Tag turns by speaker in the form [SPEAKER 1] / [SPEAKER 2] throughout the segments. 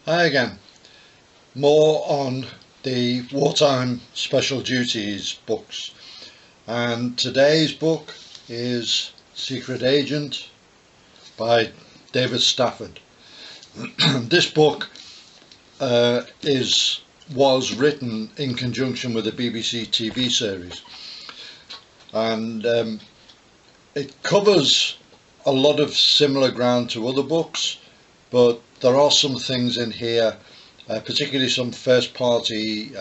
[SPEAKER 1] Hi again. More on the wartime special duties books, and today's book is Secret Agent by David Stafford. This book was written in conjunction with a BBC TV series, and it covers a lot of similar ground to other books, but there are some things in here, particularly some first party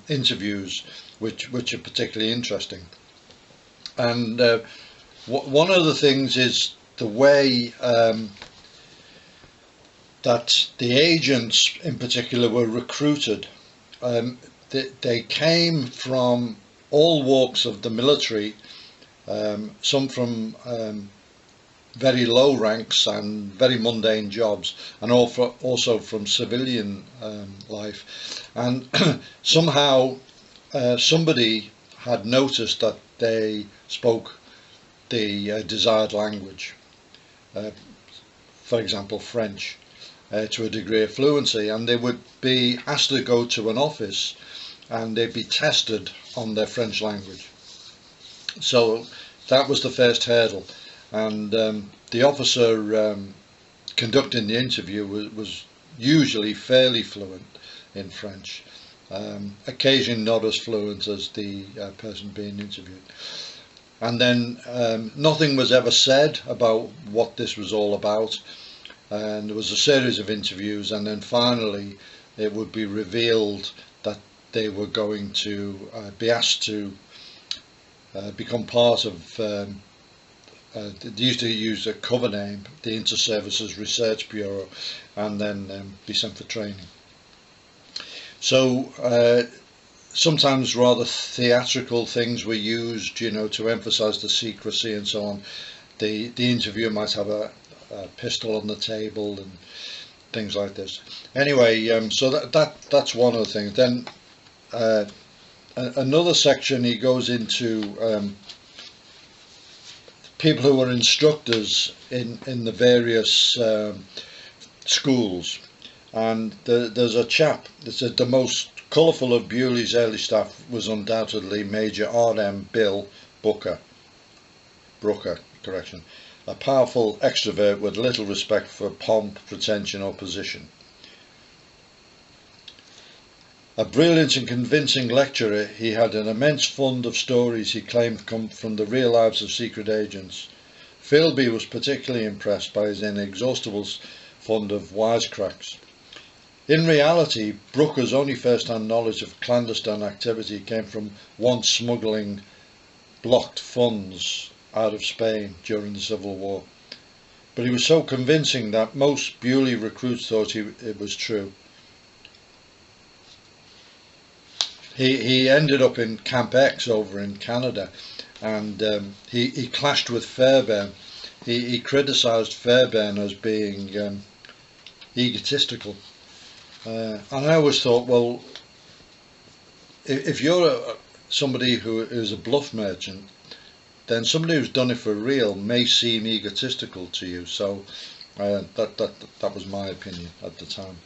[SPEAKER 1] interviews which are particularly interesting. And one of the things is the way that the agents in particular were recruited. They came from all walks of the military, some from very low ranks and very mundane jobs, and also from civilian life. And somehow somebody had noticed that they spoke the desired language, for example French, to a degree of fluency, and they would be asked to go to an office and they'd be tested on their French language. So that was the first hurdle. And the officer conducting the interview was usually fairly fluent in French, occasionally not as fluent as the person being interviewed. And then nothing was ever said about what this was all about, and there was a series of interviews, and then finally it would be revealed that they were going to be asked to become part of they used to use a cover name, the Inter-Services Research Bureau, and then be sent for training. So sometimes rather theatrical things were used, to emphasize the secrecy and so on. The interviewer might have a pistol on the table and things like this. Anyway, so that's one of the things. Then another section, he goes into people who were instructors in the various schools, and there's a chap that said the most colourful of Bewley's early staff was undoubtedly Major R.M. Bill Brooker, a powerful extrovert with little respect for pomp, pretension or position. A brilliant and convincing lecturer, he had an immense fund of stories he claimed come from the real lives of secret agents. Philby was particularly impressed by his inexhaustible fund of wisecracks. In reality, Brooker's only first-hand knowledge of clandestine activity came from once smuggling blocked funds out of Spain during the Civil War. But he was so convincing that most Bewley recruits thought it was true. He ended up in Camp X over in Canada, and he clashed with Fairbairn. He criticised Fairbairn as being egotistical. And I always thought, well, if you're somebody who is a bluff merchant, then somebody who's done it for real may seem egotistical to you. So that was my opinion at the time.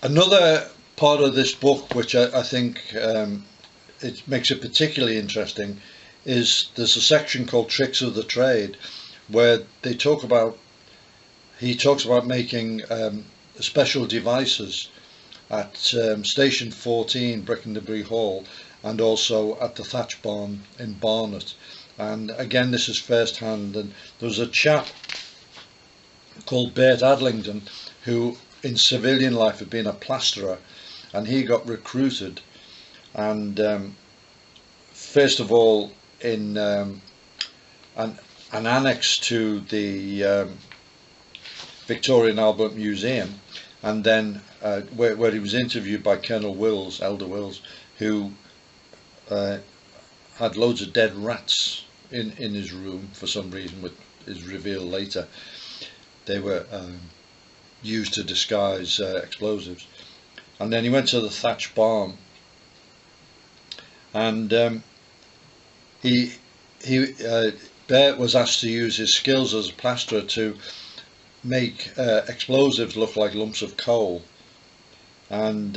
[SPEAKER 1] Another part of this book, which I think it makes it particularly interesting, is there's a section called Tricks of the Trade, where he talks about making special devices at Station 14, Brickenderbury Hall, and also at the Thatch Barn in Barnet. And again, this is first hand. And there was a chap called Bert Adlington who in civilian life had been a plasterer, and he got recruited, and first of all in an annex to the Victoria and Albert Museum, and then where he was interviewed by Colonel Wills, Elder Wills, who had loads of dead rats in his room for some reason, which is revealed later. They were used to disguise explosives. And then he went to the Thatch Barn, and Bert was asked to use his skills as a plasterer to make explosives look like lumps of coal, and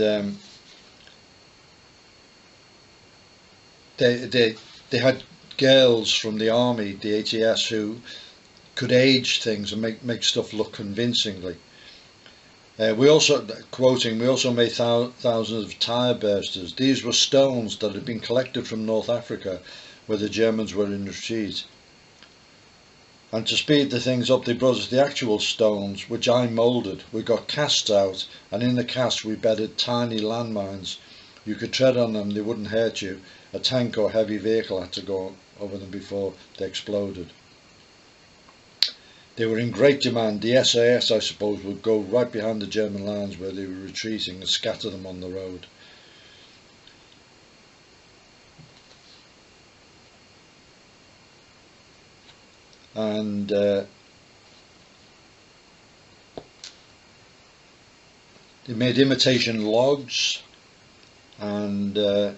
[SPEAKER 1] they had girls from the army, the ATS, who could age things and make stuff look convincingly. We also, quoting, we also made thousands of tire bursters. These were stones that had been collected from North Africa, where the Germans were in retreat. And to speed the things up, they brought us the actual stones, which I moulded. We got casts out, and in the casts we bedded tiny landmines. You could tread on them, they wouldn't hurt you. A tank or heavy vehicle had to go over them before they exploded. They were in great demand. The SAS, I suppose, would go right behind the German lines where they were retreating and scatter them on the road. And they made imitation logs, and an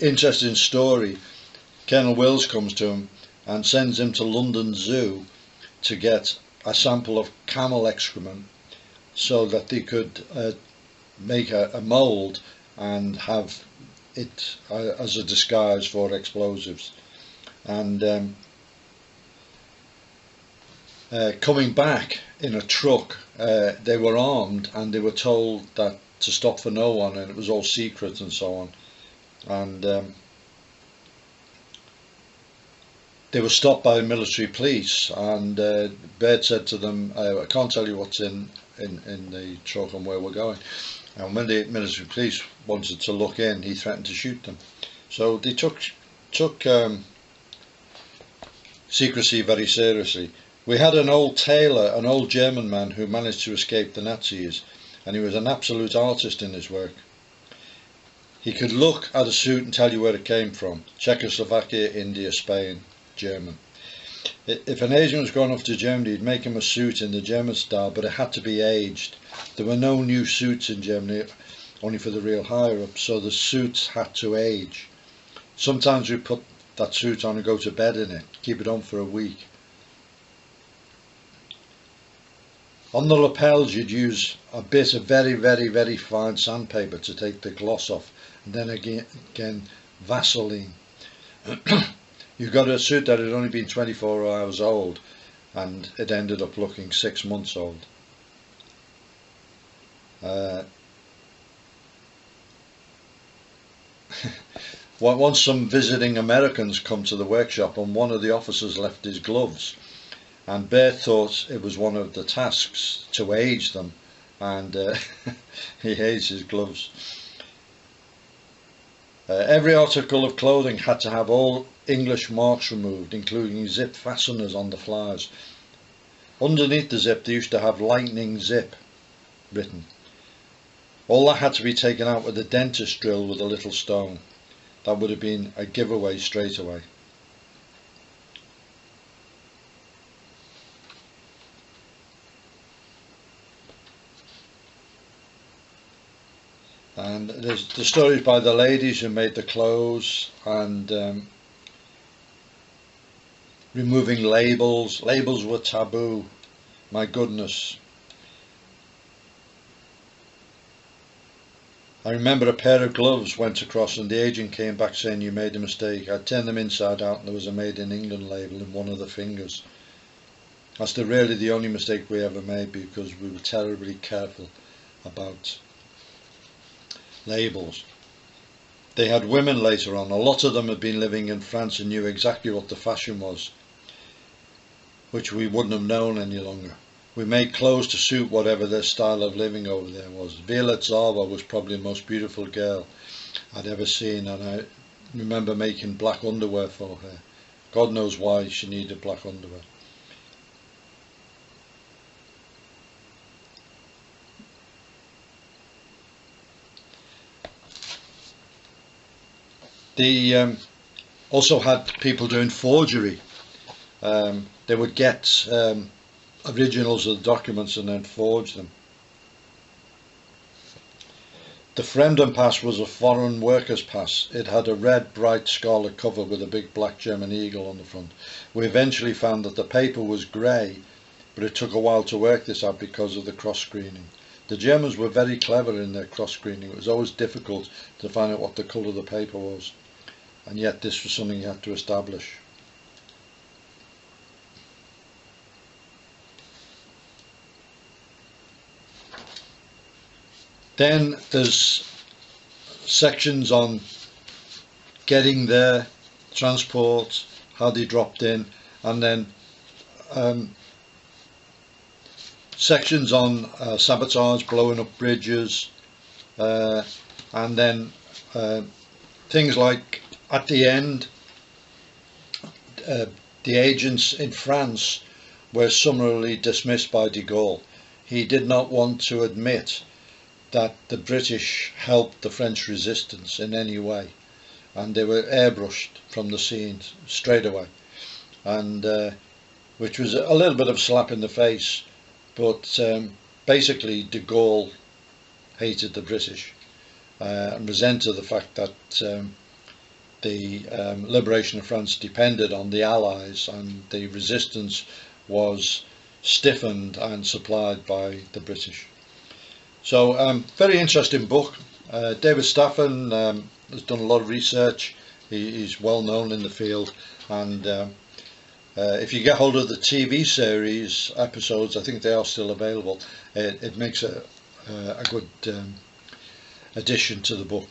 [SPEAKER 1] interesting story. Colonel Wills comes to him and sends him to London Zoo to get a sample of camel excrement so that they could make a mould and have it as a disguise for explosives. And coming back in a truck, they were armed, and they were told that to stop for no one, and it was all secret and so on. And they were stopped by military police, and Baird said to them, I can't tell you what's in the truck and where we're going. And when the military police wanted to look in, he threatened to shoot them. So they took secrecy very seriously. We had an old tailor, an old German man, who managed to escape the Nazis, and he was an absolute artist in his work. He could look at a suit and tell you where it came from: Czechoslovakia, India, Spain, German. If an Asian was going off to Germany, he'd make him a suit in the German style, but it had to be aged. There were no new suits in Germany, only for the real higher-ups, so the suits had to age. Sometimes we put that suit on and go to bed in it, keep it on for a week. On the lapels you'd use a bit of very, very, very fine sandpaper to take the gloss off, and then again Vaseline. You got a suit that had only been 24 hours old, and it ended up looking 6 months old. Once some visiting Americans come to the workshop, and one of the officers left his gloves, and Baird thought it was one of the tasks to age them, and he aged his gloves. Every article of clothing had to have all English marks removed, including zip fasteners on the flies. Underneath the zip they used to have lightning zip written. All that had to be taken out with a dentist drill with a little stone. That would have been a giveaway straight away. And there's the stories by the ladies who made the clothes, and removing labels. Labels were taboo. My goodness. I remember a pair of gloves went across, and the agent came back saying, "You made a mistake." I turned them inside out, and there was a Made in England label in one of the fingers. That's really the only mistake we ever made, because we were terribly careful about labels. They had women later on. A lot of them had been living in France and knew exactly what the fashion was, which we wouldn't have known any longer. We made clothes to suit whatever their style of living over there was. Violet Zava was probably the most beautiful girl I'd ever seen, and I remember making black underwear for her. God knows why she needed black underwear. They also had people doing forgery. They would get originals of the documents and then forge them. The Fremden Pass was a foreign workers' pass. It had a red, bright scarlet cover with a big black German eagle on the front. We eventually found that the paper was grey, but it took a while to work this out because of the cross-screening. The Germans were very clever in their cross-screening. It was always difficult to find out what the colour of the paper was, and yet this was something you had to establish. Then there's sections on getting there, transport, how they dropped in, and then sections on sabotage, blowing up bridges, and then things like at the end, the agents in France were summarily dismissed by de Gaulle. He did not want to admit that the British helped the French resistance in any way, and they were airbrushed from the scene straight away, and which was a little bit of a slap in the face, but basically de Gaulle hated the British and resented the fact that the liberation of France depended on the Allies, and the resistance was stiffened and supplied by the British. So very interesting book. David Stafford has done a lot of research. He's well known in the field, and if you get hold of the TV series episodes, I think they are still available. It makes a good addition to the book.